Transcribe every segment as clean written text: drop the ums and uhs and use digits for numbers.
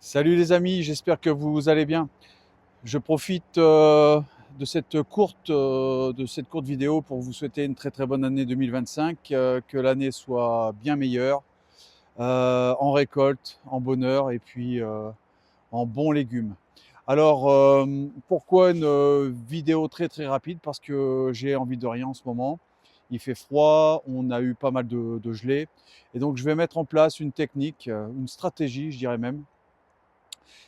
Salut les amis, j'espère que vous allez bien. Je profite de cette courte vidéo pour vous souhaiter une très très bonne année 2025, que l'année soit bien meilleure, en récolte, en bonheur et puis en bons légumes. Alors, pourquoi une vidéo très très rapide? Parce que j'ai envie de rien en ce moment. Il fait froid, on a eu pas mal de gelée, et donc je vais mettre en place une technique, une stratégie, je dirais même,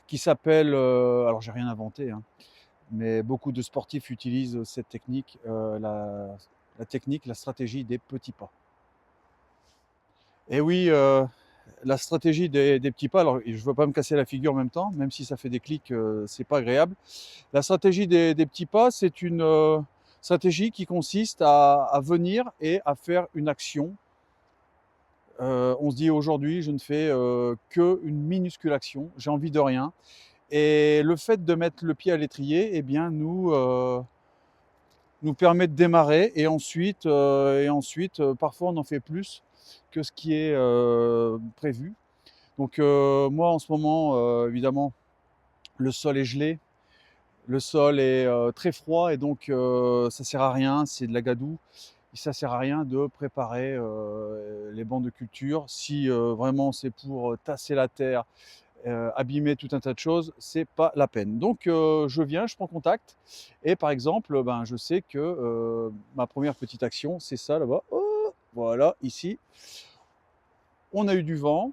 qui s'appelle, alors j'ai rien inventé, hein, mais beaucoup de sportifs utilisent cette technique, la technique, la stratégie des petits pas. Et oui, la stratégie des petits pas, alors je ne veux pas me casser la figure en même temps, même si ça fait des clics, c'est pas agréable. La stratégie des petits pas, c'est une stratégie qui consiste à venir et à faire une action. On se dit aujourd'hui, je ne fais qu'une minuscule action, j'ai envie de rien. Et le fait de mettre le pied à l'étrier, eh bien, nous permet de démarrer et ensuite, parfois on en fait plus que ce qui est prévu. Donc moi en ce moment, évidemment, le sol est gelé, le sol est très froid et donc ça sert à rien, c'est de la gadoue. Et ça sert à rien de préparer les bancs de culture si vraiment c'est pour tasser la terre, abîmer tout un tas de choses, c'est pas la peine. Donc je viens, je prends contact et par exemple, ben, je sais que ma première petite action, c'est ça là-bas. Oh, voilà, ici. On a eu du vent,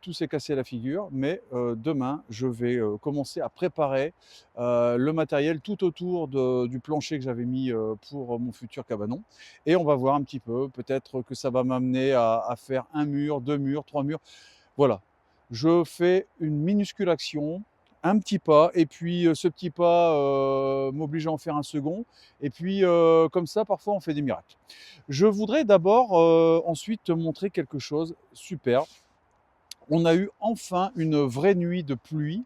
tout s'est cassé la figure, mais demain, je vais commencer à préparer le matériel tout autour du plancher que j'avais mis pour mon futur cabanon. Et on va voir un petit peu, peut-être que ça va m'amener à faire un mur, deux murs, trois murs. Voilà, je fais une minuscule action, un petit pas, et puis ce petit pas m'oblige à en faire un second, et puis comme ça, parfois, on fait des miracles. Je voudrais d'abord ensuite te montrer quelque chose de super. On a eu enfin une vraie nuit de pluie.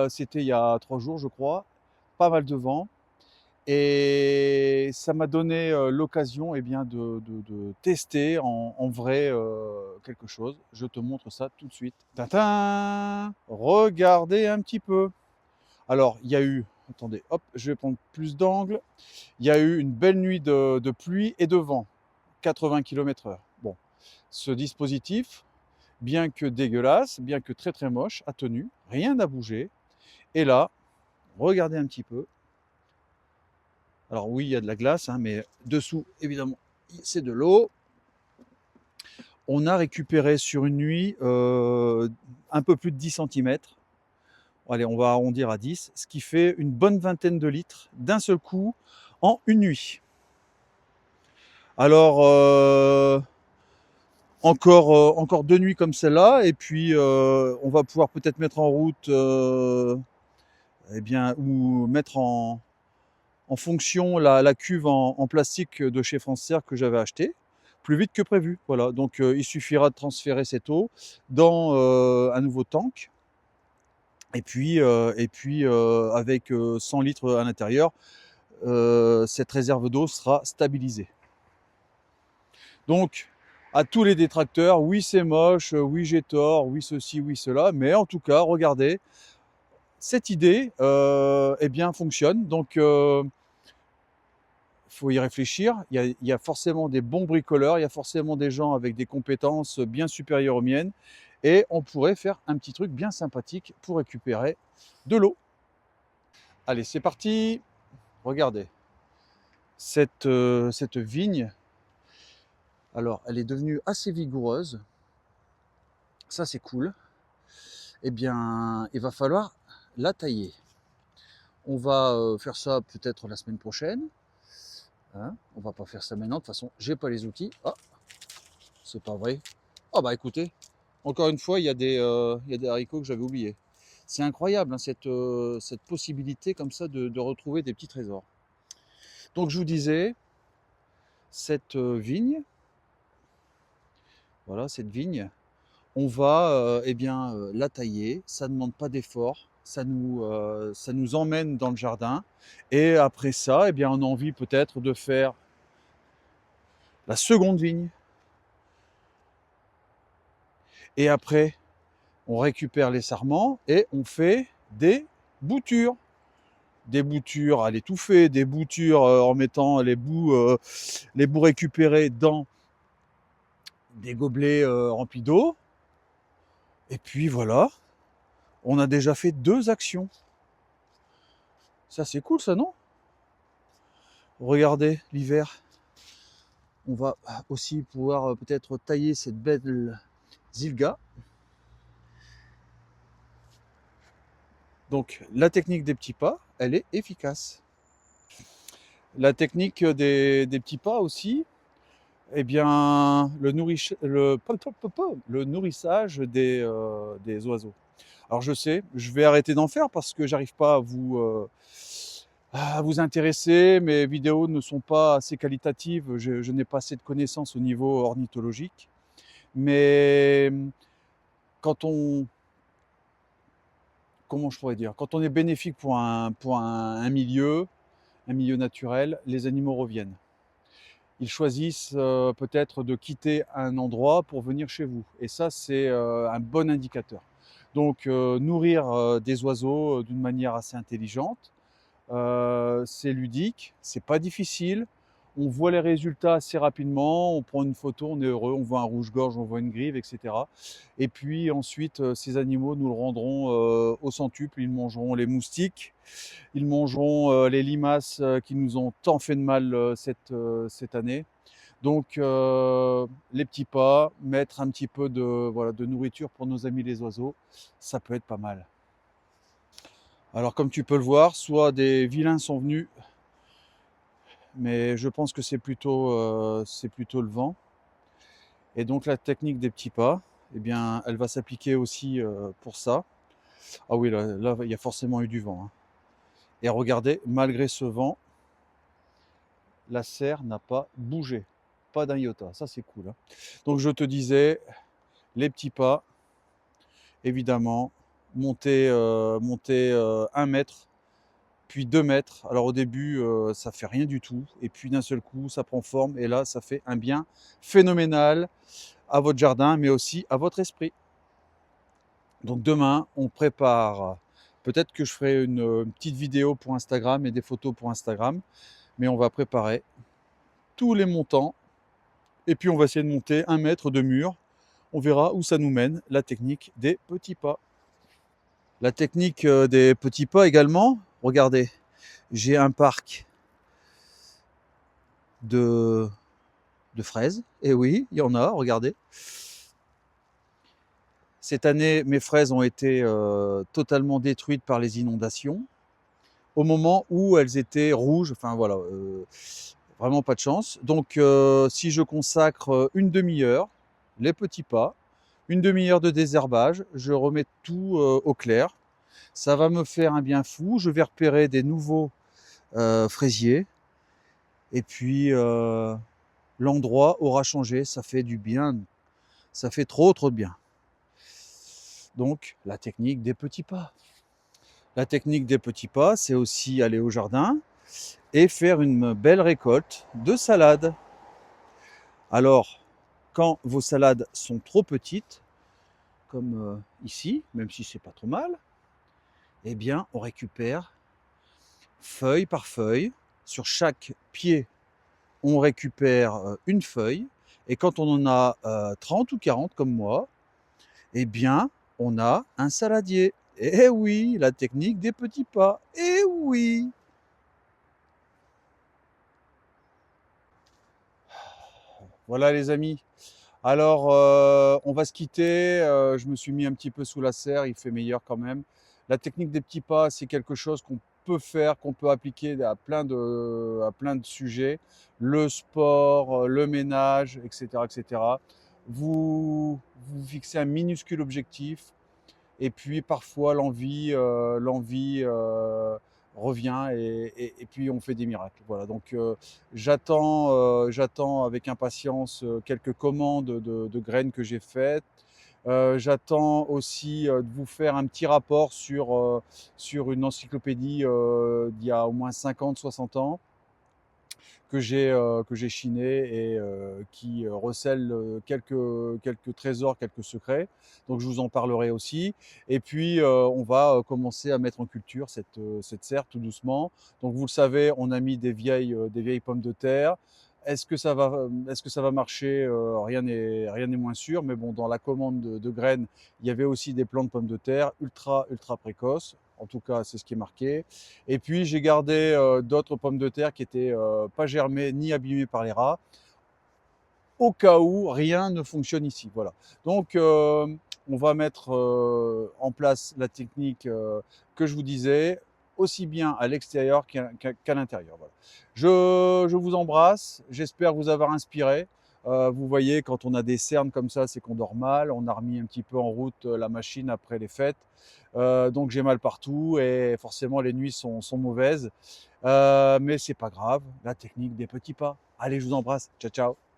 C'était il y a 3 jours, je crois. Pas mal de vent. Et ça m'a donné l'occasion eh bien, de tester en vrai quelque chose. Je te montre ça tout de suite. Tintin! Regardez un petit peu. Alors, il y a eu, attendez, hop, je vais prendre plus d'angle. Il y a eu une belle nuit de pluie et de vent, 80 km/h. Bon, ce dispositif, bien que dégueulasse, bien que très très moche, a tenu, rien n'a bougé. Et là, regardez un petit peu. Alors oui, il y a de la glace, hein, mais dessous, évidemment, c'est de l'eau. On a récupéré sur une nuit un peu plus de 10 centimètres. Allez, on va arrondir à 10, ce qui fait une bonne vingtaine de litres d'un seul coup en une nuit. Alors, encore 2 nuits comme celle-là, et puis on va pouvoir peut-être mettre en route, eh bien, ou mettre en fonction la cuve en plastique de chez Francer que j'avais acheté plus vite que prévu. Voilà, donc il suffira de transférer cette eau dans un nouveau tank. Et puis avec 100 litres à l'intérieur, cette réserve d'eau sera stabilisée. Donc, à tous les détracteurs, oui c'est moche, oui j'ai tort, oui ceci, oui cela, mais en tout cas, regardez, cette idée eh bien, fonctionne. Donc, faut y réfléchir. Il y a forcément des bons bricoleurs, il y a forcément des gens avec des compétences bien supérieures aux miennes, et on pourrait faire un petit truc bien sympathique pour récupérer de l'eau. Allez, c'est parti. Regardez, cette vigne, alors elle est devenue assez vigoureuse, ça c'est cool. Eh bien, il va falloir la tailler. On va faire ça peut-être la semaine prochaine. Hein, on va pas faire ça maintenant, de toute façon, j'ai pas les outils. Ah, c'est pas vrai. Ah bah écoutez, encore une fois, il y a des haricots que j'avais oubliés. C'est incroyable, hein, cette possibilité comme ça de retrouver des petits trésors. Donc je vous disais, cette vigne, voilà, cette vigne, on va eh bien, la tailler, ça ne demande pas d'effort, ça nous emmène dans le jardin. Et après ça, eh bien, on a envie peut-être de faire la seconde vigne. Et après, On récupère les sarments et on fait des boutures. Des boutures à l'étouffer, des boutures en mettant les bouts récupérés dans des gobelets remplis d'eau. Et puis voilà, on a déjà fait 2 actions. Ça c'est cool ça, non? Regardez, l'hiver, on va aussi pouvoir peut-être tailler cette belle zilga. Donc la technique des petits pas, elle est efficace. La technique des petits pas aussi, eh bien, le nourrissage des oiseaux. Alors je sais, je vais arrêter d'en faire parce que j'arrive pas à vous intéresser. Mes vidéos ne sont pas assez qualitatives, je n'ai pas assez de connaissances au niveau ornithologique. Mais quand on, comment je pourrais dire, quand on est bénéfique pour un milieu naturel, les animaux reviennent. Ils choisissent peut-être de quitter un endroit pour venir chez vous. Et ça, c'est un bon indicateur. Donc, nourrir des oiseaux d'une manière assez intelligente, c'est ludique, c'est pas difficile. On voit les résultats assez rapidement, on prend une photo, on est heureux, on voit un rouge-gorge, on voit une grive, etc. Et puis ensuite, ces animaux nous le rendront au centuple, ils mangeront les moustiques, ils mangeront les limaces qui nous ont tant fait de mal cette année. Donc, les petits pas, mettre un petit peu voilà, de nourriture pour nos amis les oiseaux, ça peut être pas mal. Alors, comme tu peux le voir, soit des vilains sont venus, mais je pense que c'est plutôt le vent. Et donc, la technique des petits pas, eh bien, elle va s'appliquer aussi pour ça. Ah oui, là, il y a forcément eu du vent, hein. Et regardez, malgré ce vent, la serre n'a pas bougé. Pas d'un iota, ça c'est cool, hein. Donc je te disais, les petits pas, évidemment, monter 1 mètre, puis 2 mètres. Alors au début, ça fait rien du tout, et puis d'un seul coup, ça prend forme, et là, ça fait un bien phénoménal à votre jardin, mais aussi à votre esprit. Donc demain, on prépare, peut-être que je ferai une petite vidéo pour Instagram et des photos pour Instagram, mais on va préparer tous les montants, et puis on va essayer de monter 1 mètre de mur. On verra où ça nous mène, la technique des petits pas. La technique des petits pas également, regardez, j'ai un parc de, de fraises, et oui, il y en a, regardez. Cette année, mes fraises ont été totalement détruites par les inondations, au moment où elles étaient rouges, enfin voilà, vraiment pas de chance. Donc si je consacre une demi-heure, les petits pas, une demi-heure de désherbage, je remets tout au clair. Ça va me faire un bien fou. Je vais repérer des nouveaux fraisiers. Et puis, l'endroit aura changé. Ça fait du bien. Ça fait trop, trop de bien. Donc, la technique des petits pas. La technique des petits pas, c'est aussi aller au jardin et faire une belle récolte de salade. Alors, quand vos salades sont trop petites, comme ici, même si c'est pas trop mal, eh bien, on récupère feuille par feuille. Sur chaque pied, on récupère une feuille. Et quand on en a 30 ou 40 comme moi, eh bien, on a un saladier. Eh oui, la technique des petits pas. Eh oui. Voilà les amis. Alors, on va se quitter. Je me suis mis un petit peu sous la serre, il fait meilleur quand même. La technique des petits pas, c'est quelque chose qu'on peut faire, qu'on peut appliquer à plein de sujets. Le sport, le ménage, etc., etc. Vous fixez un minuscule objectif, et puis parfois l'envie revient, et puis on fait des miracles. Voilà, donc j'attends avec impatience quelques commandes de graines que j'ai faites. J'attends aussi de vous faire un petit rapport sur une encyclopédie d'il y a au moins 50, 60 ans. que j'ai chiné et qui recèle quelques trésors, quelques secrets. Donc je vous en parlerai aussi. Et puis on va commencer à mettre en culture cette serre tout doucement. Donc vous le savez, on a mis des vieilles pommes de terre. Est-ce que ça va marcher? Rien n'est moins sûr. Mais bon, dans la commande de graines, il y avait aussi des plants de pommes de terre ultra précoces. En tout cas, c'est ce qui est marqué. Et puis, j'ai gardé d'autres pommes de terre qui étaient pas germées ni abîmées par les rats, au cas où rien ne fonctionne ici. Voilà. Donc, on va mettre en place la technique que je vous disais, aussi bien à l'extérieur qu'à l'intérieur. Voilà. Je vous embrasse. J'espère vous avoir inspiré. Vous voyez, quand on a des cernes comme ça, c'est qu'on dort mal. On a remis un petit peu en route la machine après les fêtes. Donc j'ai mal partout et forcément les nuits sont mauvaises. Mais c'est pas grave, la technique des petits pas. Allez, je vous embrasse. Ciao, ciao.